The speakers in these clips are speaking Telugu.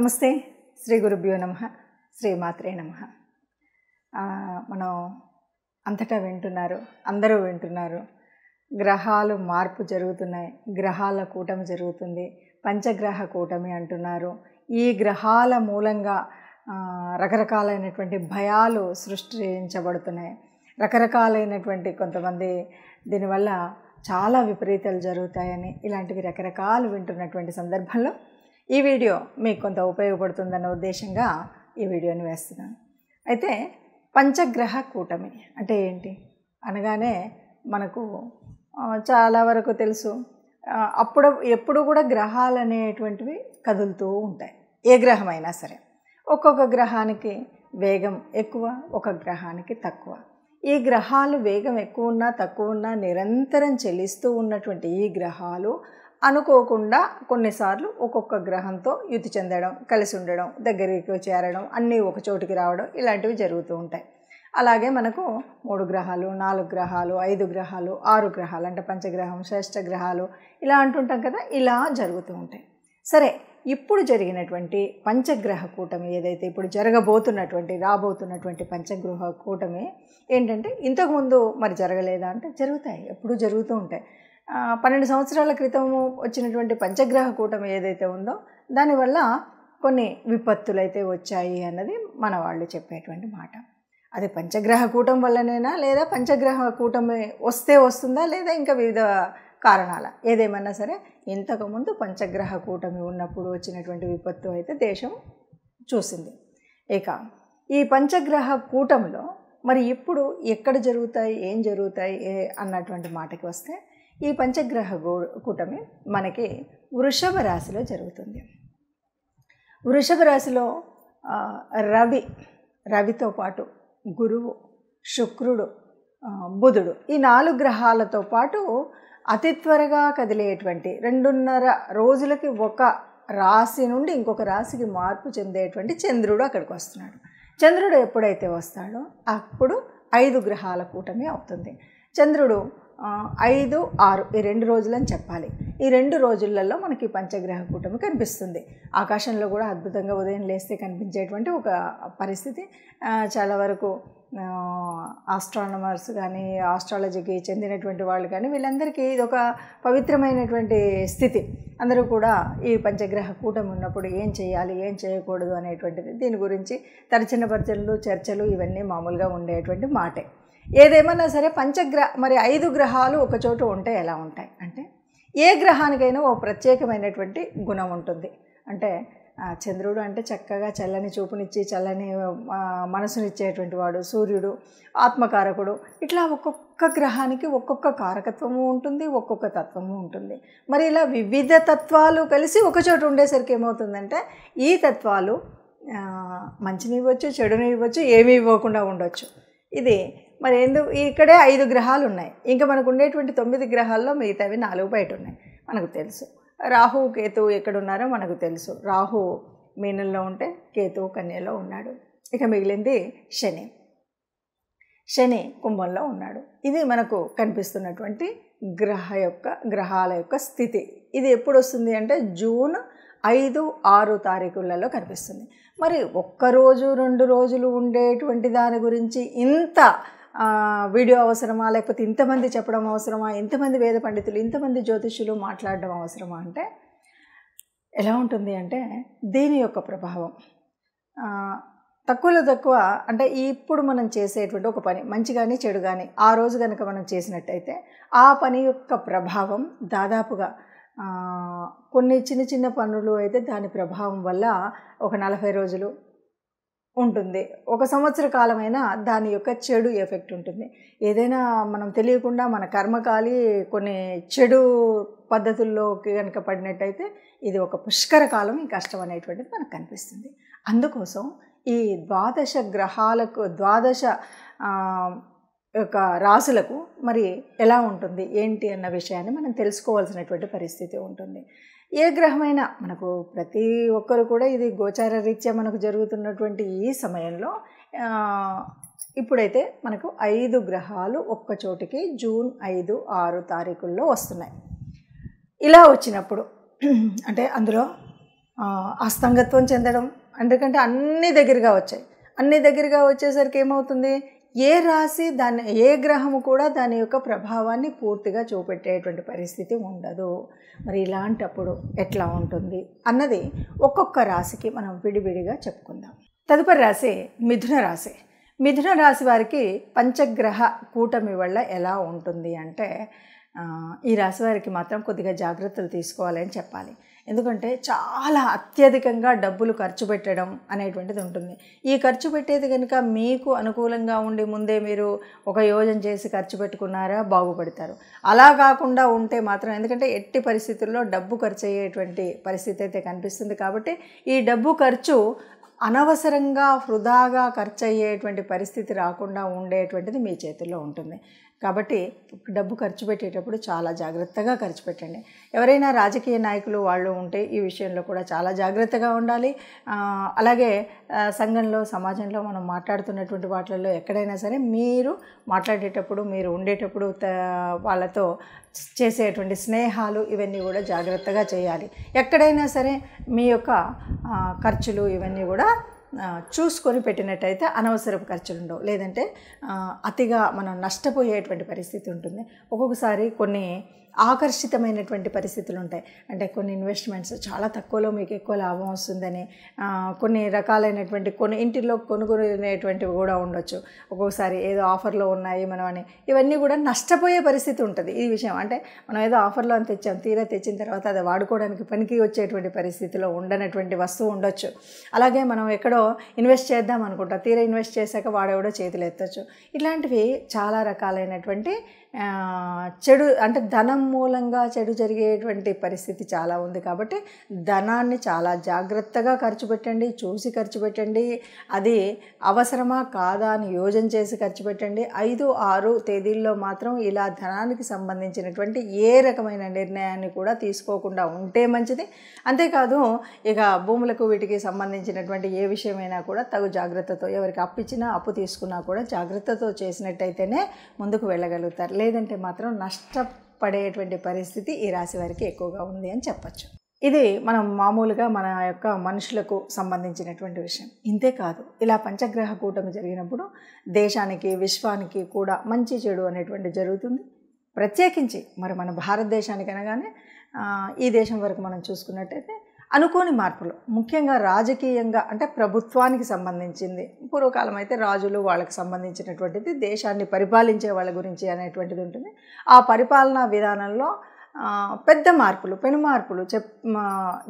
నమస్తే. శ్రీ గురుభ్యో నమః. శ్రీమాత్రే నమః. మనం అంతటా వింటున్నారు, అందరూ వింటున్నారు. గ్రహాలు మార్పు జరుగుతున్నాయి, గ్రహాల కూటమి జరుగుతుంది, పంచగ్రహ కూటమి అంటున్నారు. ఈ గ్రహాల మూలంగా రకరకాలైనటువంటి భయాలు సృష్టించబడుతున్నాయి. రకరకాలైనటువంటి కొంతమంది దీనివల్ల చాలా విపరీతాలు జరుగుతాయని ఇలాంటివి రకరకాలు వింటున్నటువంటి సందర్భంలో ఈ వీడియో మీకు కొంత ఉపయోగపడుతుందన్న ఉద్దేశంగా ఈ వీడియోని వేస్తున్నాను. అయితే పంచగ్రహ కూటమి అంటే ఏంటి అనగానే మనకు చాలా వరకు తెలుసు. ఎప్పుడు కూడా గ్రహాలు అనేటువంటివి కదులుతూ ఉంటాయి. ఏ గ్రహమైనా సరే ఒక్కొక్క గ్రహానికి వేగం ఎక్కువ, ఒక గ్రహానికి తక్కువ. ఈ గ్రహాలు వేగం ఎక్కువ ఉన్నా తక్కువ ఉన్నా నిరంతరం చెల్లిస్తూ ఉన్నటువంటి ఈ గ్రహాలు అనుకోకుండా కొన్నిసార్లు ఒక్కొక్క గ్రహంతో యుతి చెందడం, కలిసి ఉండడం, దగ్గరికి చేరడం, అన్నీ ఒక చోటుకి రావడం ఇలాంటివి జరుగుతూ ఉంటాయి. అలాగే మనకు 3 గ్రహాలు, 4 గ్రహాలు, 5 గ్రహాలు, 6 గ్రహాలు అంటే పంచగ్రహం, షష్ఠ గ్రహాలు ఇలా అంటుంటాం కదా. ఇలా జరుగుతూ ఉంటాయి. సరే, ఇప్పుడు జరిగినటువంటి పంచగ్రహ కూటమి ఏదైతే ఇప్పుడు రాబోతున్నటువంటి పంచగ్రహ కూటమి ఏంటంటే ఇంతకుముందు మరి జరగలేదా అంటే జరుగుతాయి, ఎప్పుడు జరుగుతూ ఉంటాయి. 12 సంవత్సరాల క్రితము వచ్చినటువంటి పంచగ్రహ కూటమి ఏదైతే ఉందో దానివల్ల కొన్ని విపత్తులు అయితే వచ్చాయి అన్నది మన వాళ్ళు చెప్పేటువంటి మాట. అది పంచగ్రహ కూటమి వల్లనేనా, లేదా పంచగ్రహ కూటమి వస్తుందా, లేదా ఇంకా వివిధ కారణాల, ఏదేమన్నా సరే ఇంతకుముందు పంచగ్రహ కూటమి ఉన్నప్పుడు వచ్చినటువంటి విపత్తు అయితే దేశం చూసింది. ఇక ఈ పంచగ్రహ కూటమిలో మరి ఇప్పుడు ఎక్కడ జరుగుతాయి, ఏం జరుగుతాయి అన్నటువంటి మాటకి వస్తే ఈ పంచగ్రహ కూటమి మనకి వృషభ రాశిలో జరుగుతుంది. వృషభ రాశిలో రవితో పాటు గురువు, శుక్రుడు, బుధుడు ఈ 4 గ్రహాలతో పాటు అతి త్వరగా కదిలేటువంటి 2.5 రోజులకి ఒక రాశి నుండి ఇంకొక రాశికి మార్పు చెందేటువంటి చంద్రుడు అక్కడికి వస్తున్నాడు. చంద్రుడు ఎప్పుడైతే వస్తాడో అప్పుడు 5 గ్రహాల కూటమి అవుతుంది. చంద్రుడు 5, 6 ఈ 2 రోజులని చెప్పాలి. ఈ 2 రోజులలో మనకి పంచగ్రహ కూటమి కనిపిస్తుంది. ఆకాశంలో కూడా అద్భుతంగా ఉదయం లేస్తే కనిపించేటువంటి ఒక పరిస్థితి. చాలా వరకు ఆస్ట్రానమర్స్ కానీ, ఆస్ట్రాలజీకి చెందినటువంటి వాళ్ళు కానీ వీళ్ళందరికీ ఇది ఒక పవిత్రమైనటువంటి స్థితి. అందరూ కూడా ఈ పంచగ్రహ కూటమి ఉన్నప్పుడు ఏం చేయాలి, ఏం చేయకూడదు అనేటువంటిది దీని గురించి తరచిన పరిచయలు, చర్చలు ఇవన్నీ మామూలుగా ఉండేటువంటి మాటే. ఏదేమన్నా సరే మరి 5 గ్రహాలు ఒక చోట ఉంటే ఎలా ఉంటాయి అంటే ఏ గ్రహానికైనా ఓ ప్రత్యేకమైనటువంటి గుణం ఉంటుంది. అంటే చంద్రుడు అంటే చక్కగా చల్లని చూపునిచ్చి చల్లని మనసునిచ్చేటువంటి వాడు. సూర్యుడు ఆత్మకారకుడు. ఇట్లా ఒక్కొక్క గ్రహానికి ఒక్కొక్క కారకత్వము ఉంటుంది, ఒక్కొక్క తత్వము ఉంటుంది. మరి ఇలా వివిధ తత్వాలు కలిసి ఒకచోట ఉండేసరికి ఏమవుతుందంటే ఈ తత్వాలు మంచిని ఇవ్వచ్చు, చెడుని ఇవ్వచ్చు, ఏమీ ఇవ్వకుండా ఉండొచ్చు. ఇది మరి ఇక్కడే 5 గ్రహాలు ఉన్నాయి. ఇంకా మనకు ఉండేటువంటి 9 గ్రహాల్లో మిగతావి 4 బయట ఉన్నాయి. మనకు తెలుసు. రాహు, కేతువు ఎక్కడున్నారో మనకు తెలుసు. రాహు మీనంలో ఉంటే కేతువు కన్యలో ఉన్నాడు. ఇక మిగిలింది శని కుంభంలో ఉన్నాడు. ఇది మనకు కనిపిస్తున్నటువంటి గ్రహాల యొక్క స్థితి. ఇది ఎప్పుడు వస్తుంది అంటే జూన్ 5, 6 తారీఖులలో కనిపిస్తుంది. మరి ఒక్కరోజు 2 రోజులు ఉండేటువంటి దాని గురించి ఇంత వీడియో అవసరమా, లేకపోతే ఇంతమంది చెప్పడం అవసరమా, ఇంతమంది వేద పండితులు, ఇంతమంది జ్యోతిష్యులు మాట్లాడడం అవసరమా అంటే ఎలా ఉంటుంది అంటే దీని యొక్క ప్రభావం తక్కువలో తక్కువ అంటే ఇప్పుడు మనం చేసేటువంటి ఒక పని మంచి కానీ చెడు కానీ ఆ రోజు కనుక మనం చేసినట్టయితే ఆ పని యొక్క ప్రభావం దాదాపుగా కొన్ని చిన్న పనులు అయితే దాని ప్రభావం వల్ల ఒక 40 రోజులు ఉంటుంది. 1 సంవత్సర కాలమైనా దాని యొక్క చెడు ఎఫెక్ట్ ఉంటుంది. ఏదైనా మనం తెలియకుండా మన కర్మకాలి కొన్ని చెడు పద్ధతుల్లోకి కనుక పడినట్టయితే ఇది ఒక పుష్కర కాలం, ఈ కష్టం అనేటువంటిది మనకు కనిపిస్తుంది. అందుకోసం ఈ 12 గ్రహాలకు 12 యొక్క రాశులకు మరి ఎలా ఉంటుంది ఏంటి అన్న విషయాన్ని మనం తెలుసుకోవాల్సినటువంటి పరిస్థితి ఉంటుంది. ఏ గ్రహమైనా మనకు ప్రతి ఒక్కరు కూడా ఇది గోచార రీత్యా మనకు జరుగుతున్నటువంటి ఈ సమయంలో ఇప్పుడైతే మనకు 5 గ్రహాలు ఒక్క చోటికి జూన్ 5, 6 తారీఖుల్లో వస్తున్నాయి. ఇలా వచ్చినప్పుడు అంటే అందులో అస్తంగత్వం చెందడం, ఎందుకంటే అన్నీ దగ్గరగా వచ్చాయి. అన్నీ దగ్గరగా వచ్చేసరికి ఏమవుతుంది, ఏ రాశి దాన్ని ఏ గ్రహము కూడా దాని యొక్క ప్రభావాన్ని పూర్తిగా చూపెట్టేటువంటి పరిస్థితి ఉండదు. మరి ఇలాంటప్పుడు ఎట్లా ఉంటుంది అన్నది ఒక్కొక్క రాశికి మనం విడివిడిగా చెప్పుకుందాం. తదుపరి రాశి మిథున రాశి. మిథున రాశి వారికి పంచగ్రహ కూటమి వల్ల ఎలా ఉంటుంది అంటే, ఈ రాశి వారికి మాత్రం కొద్దిగా జాగ్రత్తలు తీసుకోవాలని చెప్పాలి. ఎందుకంటే చాలా అత్యధికంగా డబ్బులు ఖర్చు పెట్టడం అనేటువంటిది ఉంటుంది. ఈ ఖర్చు పెట్టేది కనుక మీకు అనుకూలంగా ఉండి ముందే మీరు ఒక యోజన చేసి ఖర్చు పెట్టుకున్నారా బాగుపడతారు. అలా కాకుండా ఉంటే మాత్రం, ఎందుకంటే ఎట్టి పరిస్థితుల్లో డబ్బు ఖర్చు అయ్యేటువంటి పరిస్థితి అయితే కనిపిస్తుంది. కాబట్టి ఈ డబ్బు ఖర్చు అనవసరంగా వృధాగా ఖర్చు అయ్యేటువంటి పరిస్థితి రాకుండా ఉండేటువంటిది మీ చేతుల్లో ఉంటుంది. కాబట్టి డబ్బు ఖర్చు పెట్టేటప్పుడు చాలా జాగ్రత్తగా ఖర్చు పెట్టండి. ఎవరైనా రాజకీయ నాయకులు వాళ్ళు ఉంటే ఈ విషయంలో కూడా చాలా జాగ్రత్తగా ఉండాలి. అలాగే సంఘంలో సమాజంలో మనం మాట్లాడుతున్నటువంటి వాటిల్లో ఎక్కడైనా సరే మీరు మాట్లాడేటప్పుడు, మీరు ఉండేటప్పుడు వాళ్ళతో చేసేటువంటి స్నేహాలు ఇవన్నీ కూడా జాగ్రత్తగా చేయాలి. ఎక్కడైనా సరే మీ యొక్క ఖర్చులు ఇవన్నీ కూడా చూసుకొని పెట్టినట్టయితే అనవసరపు ఖర్చులు ఉండవు. లేదంటే అతిగా మనం నష్టపోయేటువంటి పరిస్థితి ఉంటుంది. ఒక్కొక్కసారి కొన్ని ఆకర్షితమైనటువంటి పరిస్థితులు ఉంటాయి. అంటే కొన్ని ఇన్వెస్ట్మెంట్స్ చాలా తక్కువలో మీకు ఎక్కువ లాభం వస్తుందని, కొన్ని రకాలైనటువంటి కొన్ని ఇంటిలో కొనుగోలేటువంటివి కూడా ఉండొచ్చు. ఒక్కొక్కసారి ఏదో ఆఫర్లో ఉన్నాయి మనం అని, ఇవన్నీ కూడా నష్టపోయే పరిస్థితి ఉంటుంది. ఈ విషయం అంటే మనం ఏదో ఆఫర్లో అని తెచ్చాం, తీరా తెచ్చిన తర్వాత అది వాడుకోవడానికి పనికి వచ్చేటువంటి పరిస్థితిలో ఉండనటువంటి వస్తువు ఉండొచ్చు. అలాగే మనం ఎక్కడో ఇన్వెస్ట్ చేద్దాం అనుకుంటాం, తీరా ఇన్వెస్ట్ చేశాక వాడెవడో చేతులు ఎత్తచ్చు. ఇట్లాంటివి చాలా రకాలైనటువంటి చెడు, అంటే ధనం మూలంగా చెడు జరిగేటువంటి పరిస్థితి చాలా ఉంది. కాబట్టి ధనాన్ని చాలా జాగ్రత్తగా ఖర్చు పెట్టండి, చూసి ఖర్చు పెట్టండి. అది అవసరమా కాదా అని యోజన చేసి ఖర్చు పెట్టండి. 5, 6 తేదీల్లో మాత్రం ఇలా ధనానికి సంబంధించినటువంటి ఏ రకమైన నిర్ణయాన్ని కూడా తీసుకోకుండా ఉంటే మంచిది. అంతేకాదు, ఇక భూములకు వీటికి సంబంధించినటువంటి ఏ విషయమైనా కూడా తగు జాగ్రత్తతో, ఎవరికి అప్పిచ్చినా అప్పు తీసుకున్నా కూడా జాగ్రత్తతో చేసినట్టయితేనే ముందుకు వెళ్ళగలుగుతారు. లేదంటే మాత్రం నష్టపడేటువంటి పరిస్థితి ఈ రాశి వారికి ఎక్కువగా ఉంది అని చెప్పచ్చు. ఇది మనం మామూలుగా మన యొక్క మనుషులకు సంబంధించినటువంటి విషయం. ఇంతే కాదు, ఇలా పంచగ్రహ కూటమి జరిగినప్పుడు దేశానికి, విశ్వానికి కూడా మంచి చెడు అనేటువంటి జరుగుతుంది. ప్రత్యేకించి మరి మన భారతదేశానికి అనగానే ఈ దేశం వరకు మనం చూసుకున్నట్టయితే అనుకోని మార్పులు, ముఖ్యంగా రాజకీయంగా, అంటే ప్రభుత్వానికి సంబంధించింది. పూర్వకాలం అయితే రాజులు వాళ్ళకి సంబంధించినటువంటిది, దేశాన్ని పరిపాలించే వాళ్ళ గురించి అనేటువంటిది ఉంటుంది. ఆ పరిపాలనా విధానంలో పెద్ద మార్పులు, పెను మార్పులు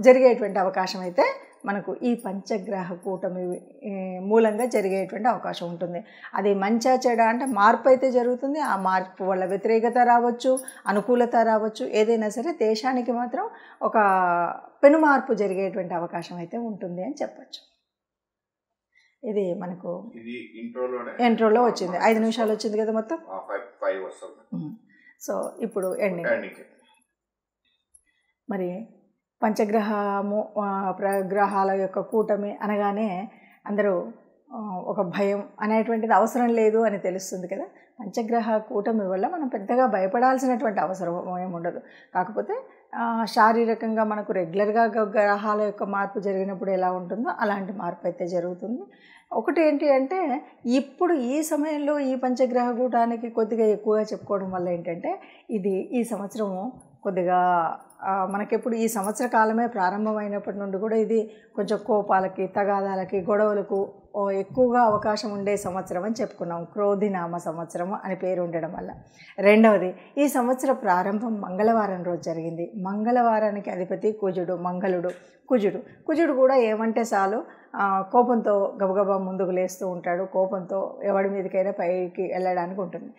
జరిగేటువంటి అవకాశం అయితే మనకు ఈ పంచగ్రహ కూటమి మూలంగా జరిగేటువంటి అవకాశం ఉంటుంది. అది మంచా చెడా అంటే మార్పు అయితే జరుగుతుంది. ఆ మార్పు వల్ల వ్యతిరేకత రావచ్చు, అనుకూలత రావచ్చు. ఏదైనా సరే దేశానికి మాత్రం ఒక పెను మార్పు జరిగేటువంటి అవకాశం అయితే ఉంటుంది అని చెప్పచ్చు. ఇది మనకు ఇంట్రోలో వచ్చింది. 5 నిమిషాలు వచ్చింది కదా మొత్తం. సో ఇప్పుడు ఎండింగ్. మరి పంచగ్రహము గ్రహాల యొక్క కూటమి అనగానే అందరూ ఒక భయం అనేటువంటిది అవసరం లేదు అని తెలుస్తుంది కదా. పంచగ్రహ కూటమి వల్ల మనం పెద్దగా భయపడాల్సినటువంటి అవసరం ఏముండదు. కాకపోతే శారీరకంగా మనకు రెగ్యులర్గా గ్రహాల యొక్క మార్పు జరిగినప్పుడు ఎలా ఉంటుందో అలాంటి మార్పు అయితే జరుగుతుంది. ఒకటి ఏంటి అంటే, ఇప్పుడు ఈ సమయంలో ఈ పంచగ్రహ కూటానికి కొద్దిగా ఎక్కువగా చెప్పుకోవడం వల్ల ఏంటంటే, ఇది ఈ సంవత్సరము కొద్దిగా మనకెప్పుడు ఈ సంవత్సర కాలమే ప్రారంభమైనప్పటి నుండి కూడా ఇది కొంచెం కోపాలకి, తగాదాలకి, గొడవలకు ఎక్కువగా అవకాశం ఉండే సంవత్సరం అని చెప్పుకున్నాం. క్రోధినామ సంవత్సరము అని పేరు ఉండడం వల్ల. రెండవది, ఈ సంవత్సర ప్రారంభం మంగళవారం రోజు జరిగింది. మంగళవారానికి అధిపతి కుజుడు, మంగళుడు. కుజుడు కూడా ఏమంటే చాలు కోపంతో గబగబా ముందుకు లేస్తూ ఉంటాడు. కోపంతో ఎవడి మీదకైనా పైకి వెళ్ళడానికి ఉంటుంది.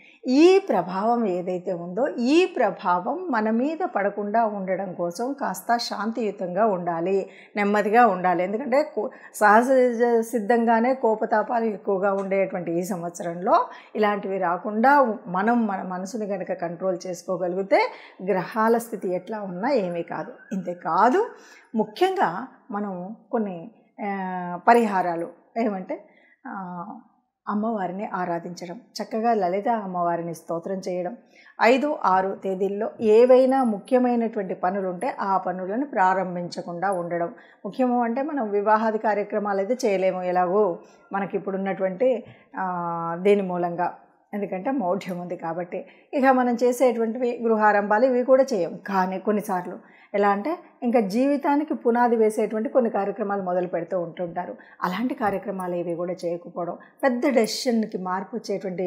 ఈ ప్రభావం ఏదైతే ఉందో, ఈ ప్రభావం మన మీద పడకుండా ఉండడం కోసం కాస్త శాంతియుతంగా ఉండాలి, నెమ్మదిగా ఉండాలి. ఎందుకంటే సహజ సిద్ధంగానే కోపతాపాలు ఎక్కువగా ఉండేటువంటి ఈ సంవత్సరంలో ఇలాంటివి రాకుండా మనం మన మనసుని కనుక కంట్రోల్ చేసుకోగలిగితే గ్రహాల స్థితి ఎట్లా ఉన్నా ఏమీ కాదు. ఇంతేకాదు, ముఖ్యంగా మనం కొన్ని పరిహారాలు ఏమంటే, అమ్మవారిని ఆరాధించడం, చక్కగా లలిత అమ్మవారిని స్తోత్రం చేయడం, 5, 6 తేదీల్లో ఏవైనా ముఖ్యమైనటువంటి పనులుంటే ఆ పనులను ప్రారంభించకుండా ఉండడం. ముఖ్యము అంటే మనం వివాహాది కార్యక్రమాలు అయితే చేయలేము ఎలాగో మనకి ఇప్పుడున్నటువంటి దీని మూలంగా, ఎందుకంటే మౌఢ్యం ఉంది కాబట్టి. ఇక మనం చేసేటువంటివి గృహారంభాలు ఇవి కూడా చేయం. కానీ కొన్నిసార్లు ఎలా అంటే ఇంకా జీవితానికి పునాది వేసేటువంటి కొన్ని కార్యక్రమాలు మొదలు పెడుతూ ఉంటుంటారు. అలాంటి కార్యక్రమాలు ఇవి కూడా చేయకపోవడం, పెద్ద డెసిషన్కి మార్పు వచ్చేటువంటి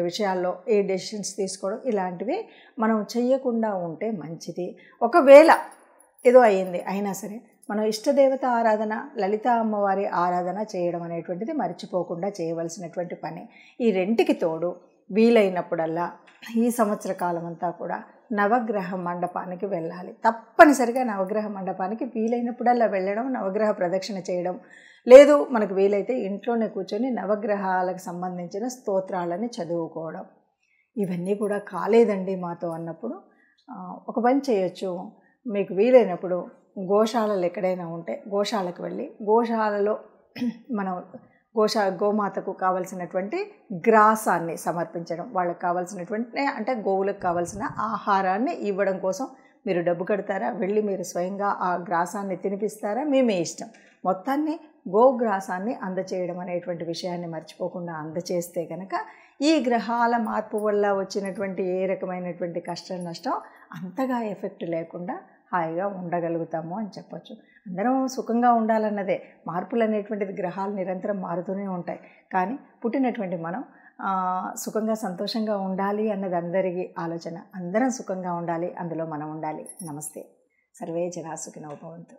విషయాల్లో ఈ డెసిషన్స్ తీసుకోవడం, ఇలాంటివి మనం చెయ్యకుండా ఉంటే మంచిది. ఒకవేళ ఏదో అయ్యింది అయినా సరే మనం ఇష్టదేవత ఆరాధన, లలిత అమ్మవారి ఆరాధన చేయడం అనేటువంటిది మర్చిపోకుండా చేయవలసినటువంటి పని. ఈ రెంటికి తోడు వీలైనప్పుడల్లా ఈ సంవత్సర కాలం అంతా కూడా నవగ్రహ మండపానికి వెళ్ళాలి. తప్పనిసరిగా నవగ్రహ మండపానికి వీలైనప్పుడల్లా వెళ్ళడం, నవగ్రహ ప్రదక్షిణ చేయడం, లేదు మనకు వీలైతే ఇంట్లోనే కూర్చొని నవగ్రహాలకు సంబంధించిన స్తోత్రాలని చదువుకోవడం. ఇవన్నీ కూడా కాలేదండి మాతో అన్నప్పుడు ఒక పని చేయొచ్చు. మీకు వీలైనప్పుడు గోశాలలు ఎక్కడైనా ఉంటే గోశాలకు వెళ్ళి గోశాలలో మనం గోమాతకు కావలసినటువంటి గ్రాసాన్ని సమర్పించడం, వాళ్ళకి కావాల్సినటువంటి అంటే గోవులకు కావాల్సిన ఆహారాన్ని ఇవ్వడం కోసం మీరు డబ్బు కడతారా, వెళ్ళి మీరు స్వయంగా ఆ గ్రాసాన్ని తినిపిస్తారా, మీ ఇష్టం. మొత్తాన్ని గోగ్రాసాన్ని అందచేయడం అనేటువంటి విషయాన్ని మర్చిపోకుండా అందచేస్తే కనుక ఈ గ్రహాల మార్పు వల్ల వచ్చినటువంటి ఏ రకమైనటువంటి కష్టం నష్టం అంతగా ఎఫెక్ట్ లేకుండా హాయిగా ఉండగలుగుతాము అని చెప్పొచ్చు. అందరం సుఖంగా ఉండాలన్నదే. మార్పులు అనేటువంటిది గ్రహాలు నిరంతరం మారుతూనే ఉంటాయి. కానీ పుట్టినటువంటి మనం సుఖంగా సంతోషంగా ఉండాలి అన్నది అందరికీ ఆలోచన. అందరం సుఖంగా ఉండాలి, అందులో మనం ఉండాలి. నమస్తే. సర్వే జనా సుఖినో భవంతు.